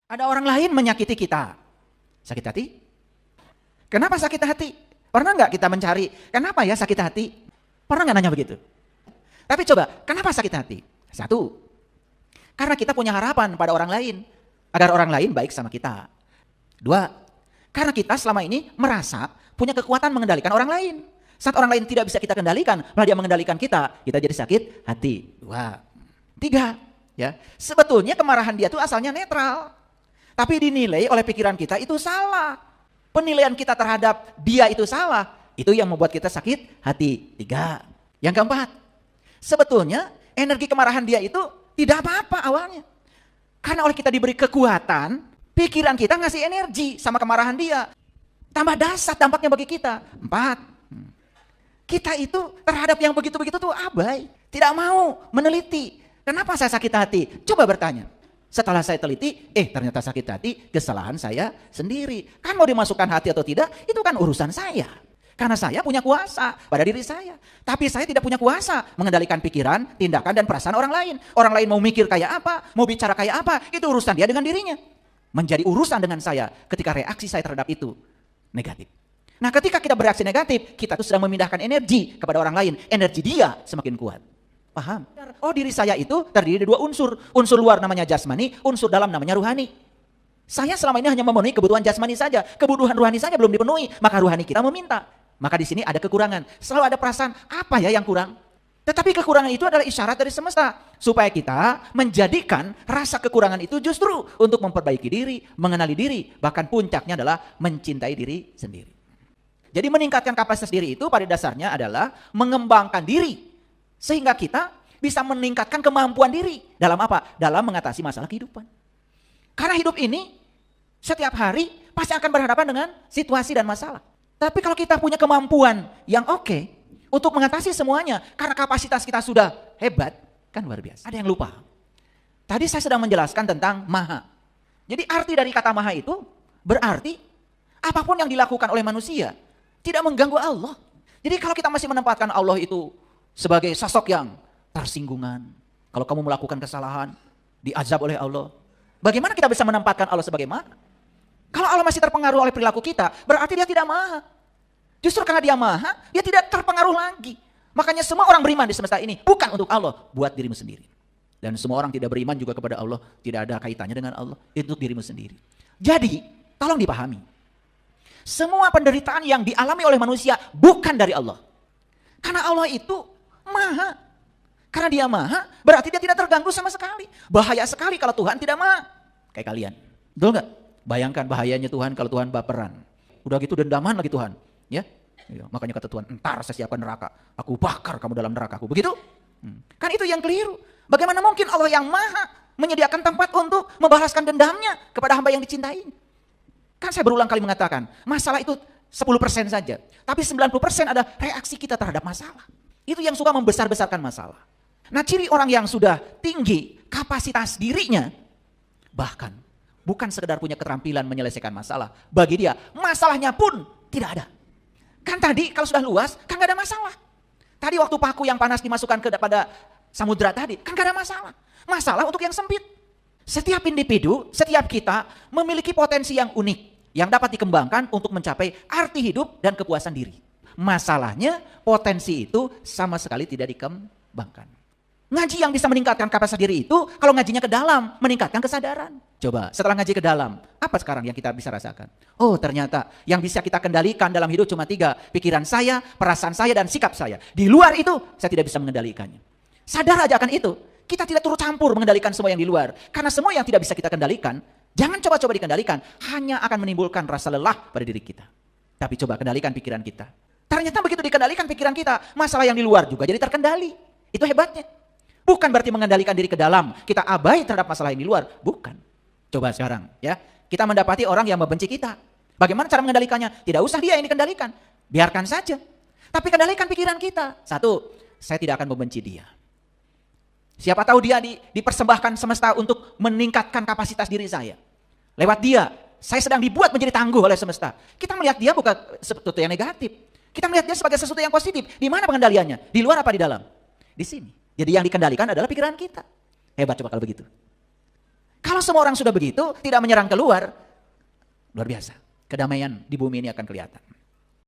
Ada orang lain menyakiti kita. Sakit hati? Kenapa sakit hati? Pernah nggak kita mencari, kenapa ya sakit hati? Pernah nggak nanya begitu? Tapi coba, kenapa sakit hati? Satu, karena kita punya harapan pada orang lain, agar orang lain baik sama kita. Dua, karena kita selama ini merasa punya kekuatan mengendalikan orang lain. Saat orang lain tidak bisa kita kendalikan, malah dia mengendalikan kita jadi sakit hati. Dua. Tiga, ya, sebetulnya kemarahan dia itu asalnya netral. Tapi dinilai oleh pikiran kita itu salah. Penilaian kita terhadap dia itu salah. Itu yang membuat kita sakit hati. Tiga. Yang keempat, sebetulnya energi kemarahan dia itu tidak apa-apa awalnya. Karena oleh kita diberi kekuatan, pikiran kita ngasih energi sama kemarahan dia. Tambah dahsyat dampaknya bagi kita. Empat, kita itu terhadap yang begitu-begitu tuh abai. Tidak mau meneliti. Kenapa saya sakit hati? Coba bertanya. Setelah saya teliti, ternyata sakit hati, kesalahan saya sendiri. Kan mau dimasukkan hati atau tidak, itu kan urusan saya. Karena saya punya kuasa pada diri saya. Tapi saya tidak punya kuasa mengendalikan pikiran, tindakan, dan perasaan orang lain. Orang lain mau mikir kayak apa, mau bicara kayak apa, itu urusan dia dengan dirinya. Menjadi urusan dengan saya ketika reaksi saya terhadap itu negatif. Nah, ketika kita bereaksi negatif, kita tuh sedang memindahkan energi kepada orang lain. Energi dia semakin kuat. Paham? Oh, diri saya itu terdiri dari dua unsur. Unsur luar namanya jasmani, unsur dalam namanya ruhani. Saya selama ini hanya memenuhi kebutuhan jasmani saja. Kebutuhan ruhani saja belum dipenuhi, maka ruhani kita meminta. Maka di sini ada kekurangan. Selalu ada perasaan, apa ya yang kurang? Tetapi kekurangan itu adalah isyarat dari semesta. Supaya kita menjadikan rasa kekurangan itu justru untuk memperbaiki diri, mengenali diri. Bahkan puncaknya adalah mencintai diri sendiri. Jadi meningkatkan kapasitas diri itu pada dasarnya adalah mengembangkan diri. Sehingga kita bisa meningkatkan kemampuan diri. Dalam apa? Dalam mengatasi masalah kehidupan. Karena hidup ini setiap hari pasti akan berhadapan dengan situasi dan masalah. Tapi kalau kita punya kemampuan yang oke untuk mengatasi semuanya, karena kapasitas kita sudah hebat, kan luar biasa. Ada yang lupa. Tadi saya sedang menjelaskan tentang maha. Jadi arti dari kata maha itu berarti apapun yang dilakukan oleh manusia tidak mengganggu Allah. Jadi kalau kita masih menempatkan Allah itu sebagai sosok yang tersinggungan. Kalau kamu melakukan kesalahan, diazab oleh Allah. Bagaimana kita bisa menempatkan Allah sebagai maha? Kalau Allah masih terpengaruh oleh perilaku kita, berarti dia tidak maha. Justru karena dia maha, dia tidak terpengaruh lagi. Makanya semua orang beriman di semesta ini bukan untuk Allah, buat dirimu sendiri. Dan semua orang tidak beriman juga kepada Allah, tidak ada kaitannya dengan Allah, itu untuk dirimu sendiri. Jadi, tolong dipahami. Semua penderitaan yang dialami oleh manusia bukan dari Allah. Karena Allah itu maha. Karena dia maha, berarti dia tidak terganggu sama sekali. Bahaya sekali kalau Tuhan tidak maha. Kayak kalian. Betul nggak? Bayangkan bahayanya Tuhan kalau Tuhan baperan. Udah gitu dendaman lagi Tuhan. Ya, makanya kata Tuhan, entar saya siapkan neraka. Aku bakar kamu dalam neraka aku. Begitu? Kan itu yang keliru. Bagaimana mungkin Allah yang maha menyediakan tempat untuk membalaskan dendamnya kepada hamba yang dicintai? Kan saya berulang kali mengatakan, masalah itu 10% saja. Tapi 90% ada reaksi kita terhadap masalah. Itu yang suka membesar-besarkan masalah. Nah, ciri orang yang sudah tinggi kapasitas dirinya, bahkan bukan sekedar punya keterampilan menyelesaikan masalah. Bagi dia, masalahnya pun tidak ada. Kan tadi kalau sudah luas, kan gak ada masalah. Tadi waktu paku yang panas dimasukkan kepada samudra tadi, kan gak ada masalah. Masalah untuk yang sempit. Setiap individu, setiap kita memiliki potensi yang unik, yang dapat dikembangkan untuk mencapai arti hidup dan kepuasan diri. Masalahnya, potensi itu sama sekali tidak dikembangkan. Ngaji yang bisa meningkatkan kapasitas diri itu, kalau ngajinya ke dalam, meningkatkan kesadaran. Coba, setelah ngaji ke dalam, apa sekarang yang kita bisa rasakan? Oh, ternyata yang bisa kita kendalikan dalam hidup cuma 3. Pikiran saya, perasaan saya, dan sikap saya. Di luar itu, saya tidak bisa mengendalikannya. Sadar aja akan itu. Kita tidak turut campur mengendalikan semua yang di luar. Karena semua yang tidak bisa kita kendalikan, jangan coba-coba dikendalikan. Hanya akan menimbulkan rasa lelah pada diri kita. Tapi coba kendalikan pikiran kita. Ternyata begitu dikendalikan pikiran kita, masalah yang di luar juga jadi terkendali. Itu hebatnya. Bukan berarti mengendalikan diri ke dalam, kita abai terhadap masalah yang di luar. Bukan. Coba sekarang ya, kita mendapati orang yang membenci kita. Bagaimana cara mengendalikannya? Tidak usah dia yang dikendalikan. Biarkan saja. Tapi kendalikan pikiran kita. 1, saya tidak akan membenci dia. Siapa tahu dia dipersembahkan semesta untuk meningkatkan kapasitas diri saya. Lewat dia, saya sedang dibuat menjadi tangguh oleh semesta. Kita melihat dia bukan sesuatu yang negatif. Kita melihat dia sebagai sesuatu yang positif. Di mana pengendaliannya? Di luar apa di dalam? Di sini. Jadi yang dikendalikan adalah pikiran kita. Hebat coba kalau begitu. Kalau Kalau semua orang sudah begitu, tidak menyerang keluar, luar biasa. Kedamaian di bumi ini akan kelihatan.